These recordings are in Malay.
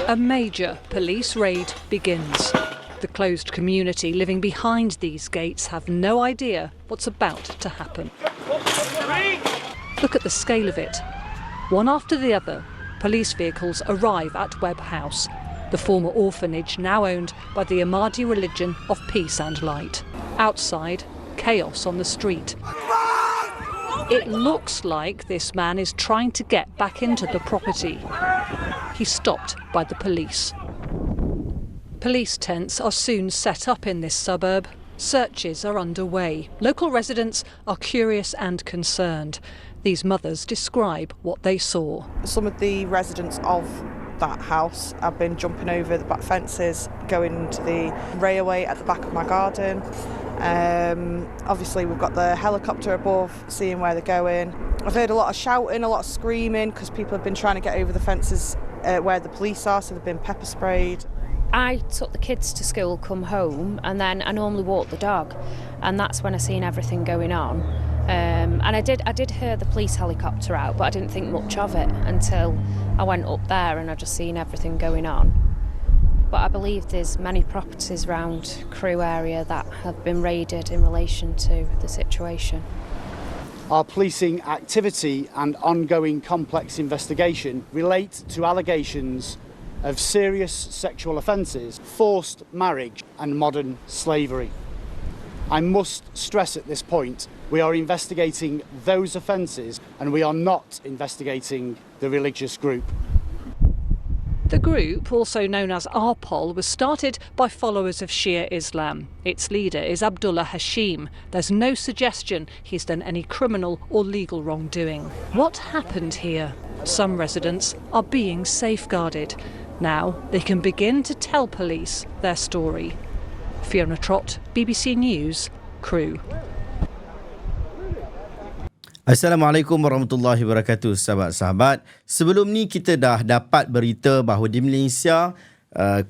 A major police raid begins. The closed community living behind these gates have no idea what's about to happen. Look at the scale of it. One after the other, police vehicles arrive at Webb House, the former orphanage now owned by the Ahmadi religion of peace and light. Outside, chaos on the street. It looks like this man is trying to get back into the property. He's stopped by the police. Police tents are soon set up in this suburb. Searches are underway. Local residents are curious and concerned. These mothers describe what they saw. Some of the residents of that house have been jumping over the back fences, going to the railway at the back of my garden. Obviously we've got the helicopter above, seeing where they're going. I've heard a lot of shouting, a lot of screaming, because people have been trying to get over the fences where the police are, so they've been pepper sprayed. I took the kids to school, come home, and then I normally walk the dog, and that's when I seen everything going on. And I did hear the police helicopter out, but I didn't think much of it until I went up there and I just seen everything going on. But I believe there's many properties around Crewe area that have been raided in relation to the situation. Our policing activity and ongoing complex investigation relate to allegations of serious sexual offences, forced marriage and modern slavery. I must stress at this point, we are investigating those offences and we are not investigating the religious group. The group, also known as Arpol, was started by followers of Shia Islam. Its leader is Abdullah Hashim. There's no suggestion he's done any criminal or legal wrongdoing. What happened here? Some residents are being safeguarded. Now they can begin to tell police their story. Fiona Trott, BBC News, Crewe. Assalamualaikum warahmatullahi wabarakatuh, sahabat-sahabat. Sebelum ni kita dah dapat berita bahawa di Malaysia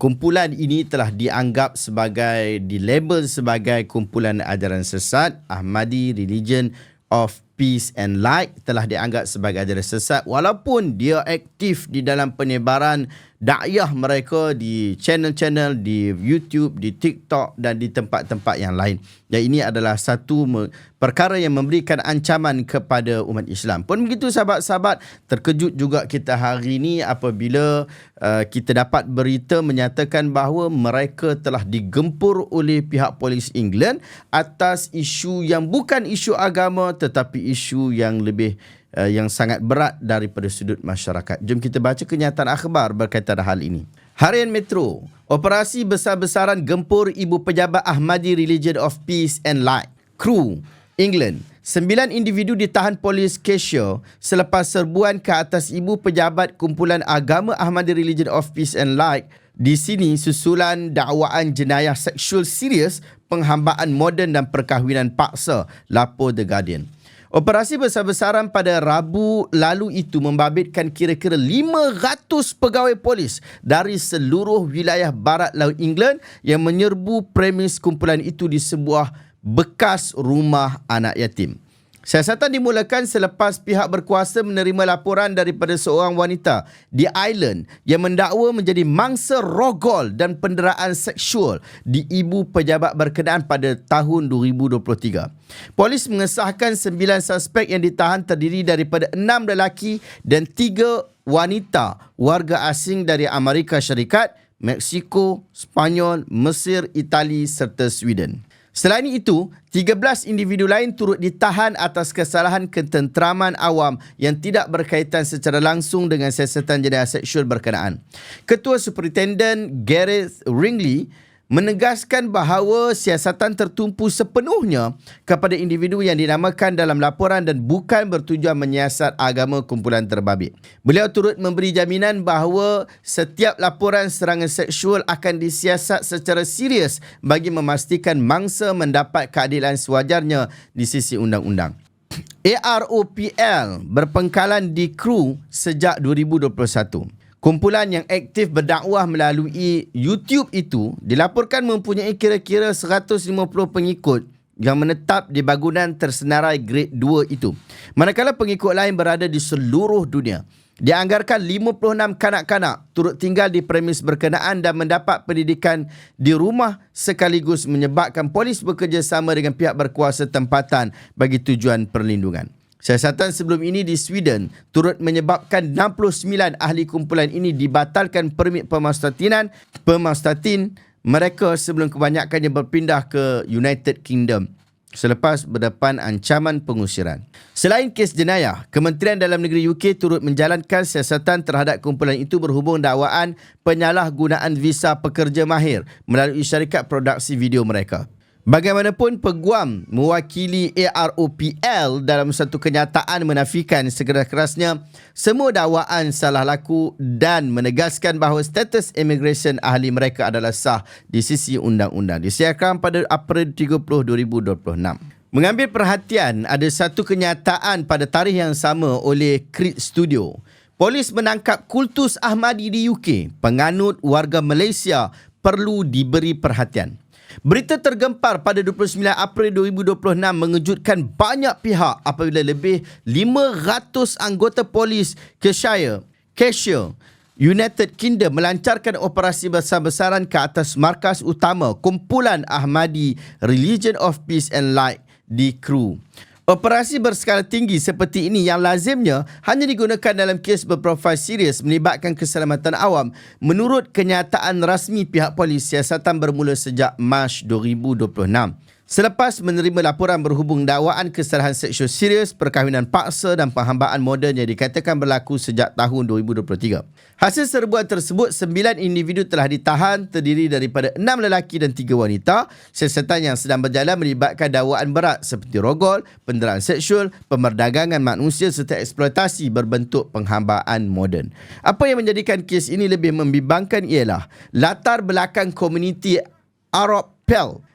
kumpulan ini telah dianggap sebagai, dilabel sebagai kumpulan ajaran sesat. Ahmadi Religion of Peace and Light telah dianggap sebagai ajaran sesat walaupun dia aktif di dalam penyebaran dakwah mereka di channel-channel di YouTube, di TikTok dan di tempat-tempat yang lain. Dan ini adalah satu perkara yang memberikan ancaman kepada umat Islam. Pun begitu sahabat-sahabat, terkejut juga kita hari ini apabila kita dapat berita menyatakan bahawa mereka telah digempur oleh pihak polis England atas isu yang bukan isu agama tetapi isu yang lebih yang sangat berat daripada sudut masyarakat. Jom kita baca kenyataan akhbar berkaitan hal ini. Harian Metro, operasi besar-besaran gempur ibu pejabat Ahmadi Religion of Peace and Light, Crewe, England. 9 individu ditahan polis Cheshire selepas serbuan ke atas ibu pejabat kumpulan agama Ahmadi Religion of Peace and Light. Di sini susulan dakwaan jenayah seksual serius, penghambaan moden dan perkahwinan paksa, lapor The Guardian. Operasi besar-besaran pada Rabu lalu itu membabitkan kira-kira 500 pegawai polis dari seluruh wilayah barat laut England yang menyerbu premis kumpulan itu di sebuah bekas rumah anak yatim. Siasatan dimulakan selepas pihak berkuasa menerima laporan daripada seorang wanita di Ireland yang mendakwa menjadi mangsa rogol dan penderaan seksual di ibu pejabat berkenaan pada tahun 2023. Polis mengesahkan 9 suspek yang ditahan terdiri daripada 6 lelaki dan 3 wanita warga asing dari Amerika Syarikat, Meksiko, Spanyol, Mesir, Itali serta Sweden. Selain itu, 13 individu lain turut ditahan atas kesalahan ketenteraman awam yang tidak berkaitan secara langsung dengan siasatan jenayah seksual berkenaan. Ketua Superintendent Gareth Ringley menegaskan bahawa siasatan tertumpu sepenuhnya kepada individu yang dinamakan dalam laporan dan bukan bertujuan menyiasat agama kumpulan terbabit. Beliau turut memberi jaminan bahawa setiap laporan serangan seksual akan disiasat secara serius bagi memastikan mangsa mendapat keadilan sewajarnya di sisi undang-undang. AROPL berpengkalan di Crewe sejak 2021. Kumpulan yang aktif berdakwah melalui YouTube itu dilaporkan mempunyai kira-kira 150 pengikut yang menetap di bangunan tersenarai grade 2 itu. Manakala pengikut lain berada di seluruh dunia. Dianggarkan 56 kanak-kanak turut tinggal di premis berkenaan dan mendapat pendidikan di rumah sekaligus menyebabkan polis bekerjasama dengan pihak berkuasa tempatan bagi tujuan perlindungan. Siasatan sebelum ini di Sweden turut menyebabkan 69 ahli kumpulan ini dibatalkan permit pemastatin mereka sebelum kebanyakannya berpindah ke United Kingdom selepas berdepan ancaman pengusiran. Selain kes jenayah, Kementerian Dalam Negeri UK turut menjalankan siasatan terhadap kumpulan itu berhubung dakwaan penyalahgunaan visa pekerja mahir melalui syarikat produksi video mereka. Bagaimanapun, peguam mewakili AROPL dalam satu kenyataan menafikan sekeras-kerasnya semua dakwaan salah laku dan menegaskan bahawa status immigration ahli mereka adalah sah di sisi undang-undang. Disiarkan pada April 30, 2026. Mengambil perhatian, ada satu kenyataan pada tarikh yang sama oleh Creed Studio. Polis menangkap kultus Ahmadi di UK. Penganut warga Malaysia perlu diberi perhatian. Berita tergempar pada 29 April 2026 mengejutkan banyak pihak apabila lebih 500 anggota polis Cheshire, United Kingdom melancarkan operasi besar-besaran ke atas markas utama kumpulan Ahmadi Religion of Peace and Light di Crewe. Operasi berskala tinggi seperti ini yang lazimnya hanya digunakan dalam kes berprofil serius melibatkan keselamatan awam. Menurut kenyataan rasmi pihak polis, siasatan bermula sejak Mac 2026. Selepas menerima laporan berhubung dakwaan kesalahan seksual serius, perkahwinan paksa dan penghambaan moden yang dikatakan berlaku sejak tahun 2023. Hasil serbuan tersebut, 9 individu telah ditahan terdiri daripada 6 lelaki dan 3 wanita. Siasatan yang sedang berjalan melibatkan dakwaan berat seperti rogol, penderaan seksual, pemerdagangan manusia serta eksploitasi berbentuk penghambaan moden. Apa yang menjadikan kes ini lebih membimbangkan ialah latar belakang komuniti AROPL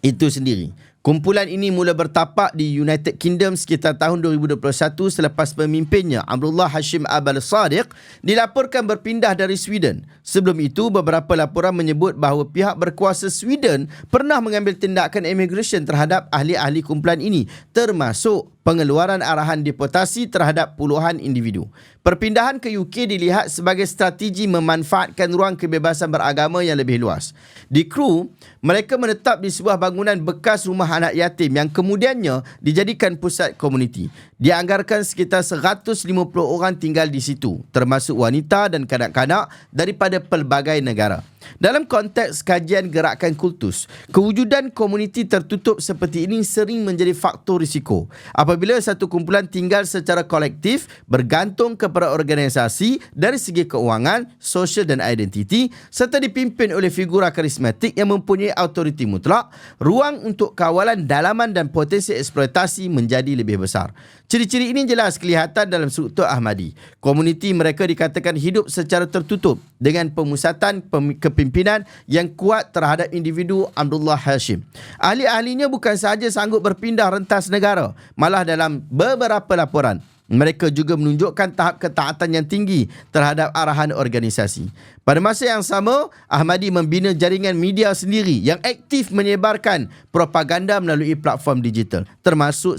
itu sendiri. Kumpulan ini mula bertapak di United Kingdom sekitar tahun 2021 selepas pemimpinnya Abdullah Hashim Al-Sadiq dilaporkan berpindah dari Sweden. Sebelum itu, beberapa laporan menyebut bahawa pihak berkuasa Sweden pernah mengambil tindakan immigration terhadap ahli-ahli kumpulan ini, termasuk pengeluaran arahan deportasi terhadap puluhan individu. Perpindahan ke UK dilihat sebagai strategi memanfaatkan ruang kebebasan beragama yang lebih luas. Di Crewe, mereka menetap di sebuah bangunan bekas rumah anak yatim yang kemudiannya dijadikan pusat komuniti. Dianggarkan sekitar 150 orang tinggal di situ, termasuk wanita dan kanak-kanak daripada pelbagai negara. Dalam konteks kajian gerakan kultus, kewujudan komuniti tertutup seperti ini sering menjadi faktor risiko. Apabila satu kumpulan tinggal secara kolektif, bergantung kepada organisasi dari segi keuangan, sosial dan identiti, serta dipimpin oleh figura karismatik yang mempunyai autoriti mutlak, ruang untuk kawalan dalaman dan potensi eksploitasi menjadi lebih besar. Ciri-ciri ini jelas kelihatan dalam struktur Ahmadi. Komuniti mereka dikatakan hidup secara tertutup dengan pemusatan kepimpinan yang kuat terhadap individu Abdullah Hashim. Ahli-ahlinya bukan sahaja sanggup berpindah rentas negara, malah dalam beberapa laporan mereka juga menunjukkan tahap ketaatan yang tinggi terhadap arahan organisasi. Pada masa yang sama, Ahmadi membina jaringan media sendiri yang aktif menyebarkan propaganda melalui platform digital, termasuk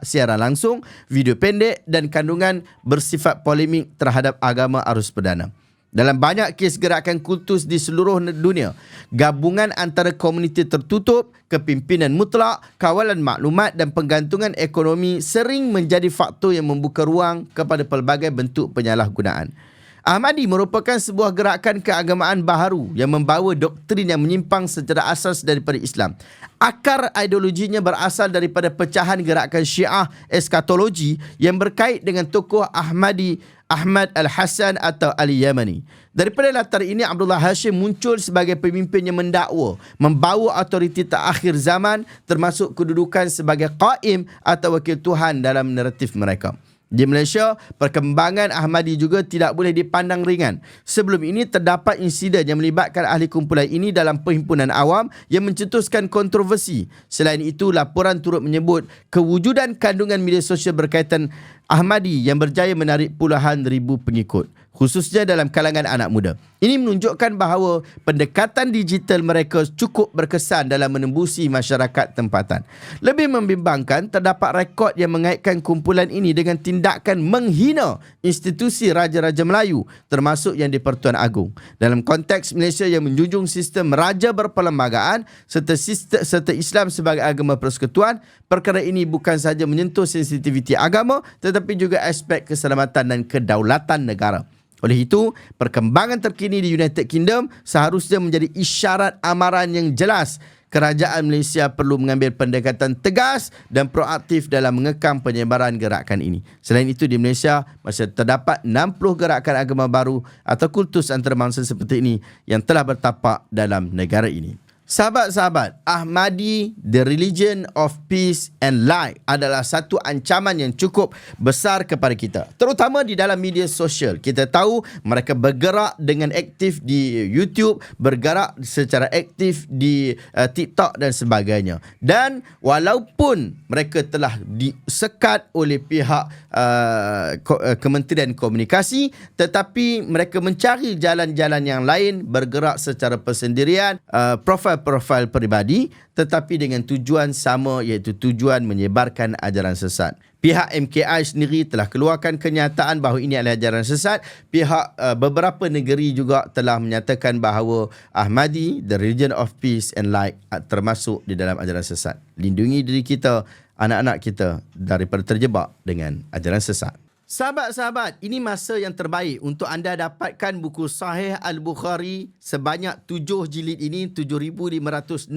siaran langsung, video pendek dan kandungan bersifat polemik terhadap agama arus perdana. Dalam banyak kes gerakan kultus di seluruh dunia, gabungan antara komuniti tertutup, kepimpinan mutlak, kawalan maklumat dan penggantungan ekonomi sering menjadi faktor yang membuka ruang kepada pelbagai bentuk penyalahgunaan. Ahmadi merupakan sebuah gerakan keagamaan baharu yang membawa doktrin yang menyimpang secara asas daripada Islam. Akar ideologinya berasal daripada pecahan gerakan Syiah eskatologi yang berkait dengan tokoh Ahmad Al-Hasan atau Ali Yamani. Daripada latar ini, Abdullah Hashim muncul sebagai pemimpin yang mendakwa, membawa autoriti terakhir zaman termasuk kedudukan sebagai qaim atau wakil Tuhan dalam naratif mereka. Di Malaysia, perkembangan Ahmadi juga tidak boleh dipandang ringan. Sebelum ini terdapat insiden yang melibatkan ahli kumpulan ini dalam perhimpunan awam yang mencetuskan kontroversi. Selain itu, laporan turut menyebut kewujudan kandungan media sosial berkaitan Ahmadi yang berjaya menarik puluhan ribu pengikut. khususnya dalam kalangan anak muda. Ini menunjukkan bahawa pendekatan digital mereka cukup berkesan dalam menembusi masyarakat tempatan. Lebih membimbangkan, terdapat rekod yang mengaitkan kumpulan ini dengan tindakan menghina institusi Raja-Raja Melayu, termasuk yang di-Pertuan Agong. Dalam konteks Malaysia yang menjunjung sistem raja berperlembagaan serta Islam sebagai agama persekutuan, perkara ini bukan sahaja menyentuh sensitiviti agama tetapi juga aspek keselamatan dan kedaulatan negara. Oleh itu, perkembangan terkini di United Kingdom seharusnya menjadi isyarat amaran yang jelas. Kerajaan Malaysia perlu mengambil pendekatan tegas dan proaktif dalam mengekang penyebaran gerakan ini. Selain itu, di Malaysia masih terdapat 60 gerakan agama baru atau kultus antarabangsa seperti ini yang telah bertapak dalam negara ini. Sahabat-sahabat, Ahmadi, the religion of peace and light adalah satu ancaman yang cukup besar kepada kita. Terutama di dalam media sosial. Kita tahu mereka bergerak dengan aktif di YouTube, bergerak secara aktif di TikTok dan sebagainya. Dan walaupun mereka telah disekat oleh pihak Kementerian Komunikasi, tetapi mereka mencari jalan-jalan yang lain, bergerak secara persendirian, profil peribadi tetapi dengan tujuan sama, iaitu tujuan menyebarkan ajaran sesat. Pihak MKI sendiri telah keluarkan kenyataan bahawa ini adalah ajaran sesat. Pihak beberapa negeri juga telah menyatakan bahawa Ahmadi, the religion of peace and light, termasuk di dalam ajaran sesat. Lindungi diri kita, anak-anak kita daripada terjebak dengan ajaran sesat. Sahabat-sahabat, ini masa yang terbaik untuk anda dapatkan buku Sahih Al-Bukhari sebanyak 7 jilid ini, 7,563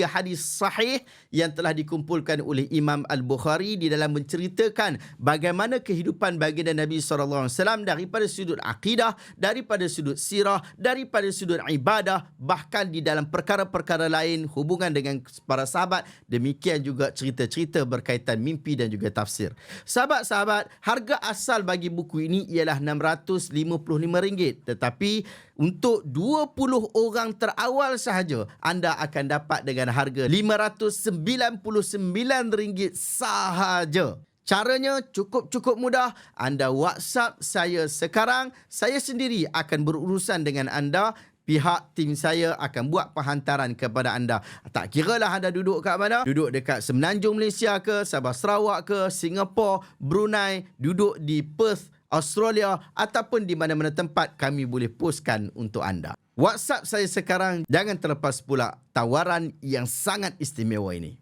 hadis sahih yang telah dikumpulkan oleh Imam Al-Bukhari di dalam menceritakan bagaimana kehidupan baginda Nabi SAW daripada sudut akidah, daripada sudut sirah, daripada sudut ibadah, bahkan di dalam perkara-perkara lain hubungan dengan para sahabat. Demikian juga cerita-cerita berkaitan mimpi dan juga tafsir. Sahabat-sahabat, harga asal bagi buku ini ialah RM655, tetapi untuk 20 orang terawal sahaja anda akan dapat dengan harga RM599 sahaja. Caranya cukup mudah. Anda WhatsApp saya sekarang, saya sendiri akan berurusan dengan anda. Pihak tim saya akan buat penghantaran kepada anda. Tak kiralah anda duduk kat mana, duduk dekat Semenanjung Malaysia ke, Sabah Sarawak ke, Singapura, Brunei, duduk di Perth, Australia ataupun di mana-mana tempat, kami boleh postkan untuk anda. WhatsApp saya sekarang, jangan terlepas pula tawaran yang sangat istimewa ini.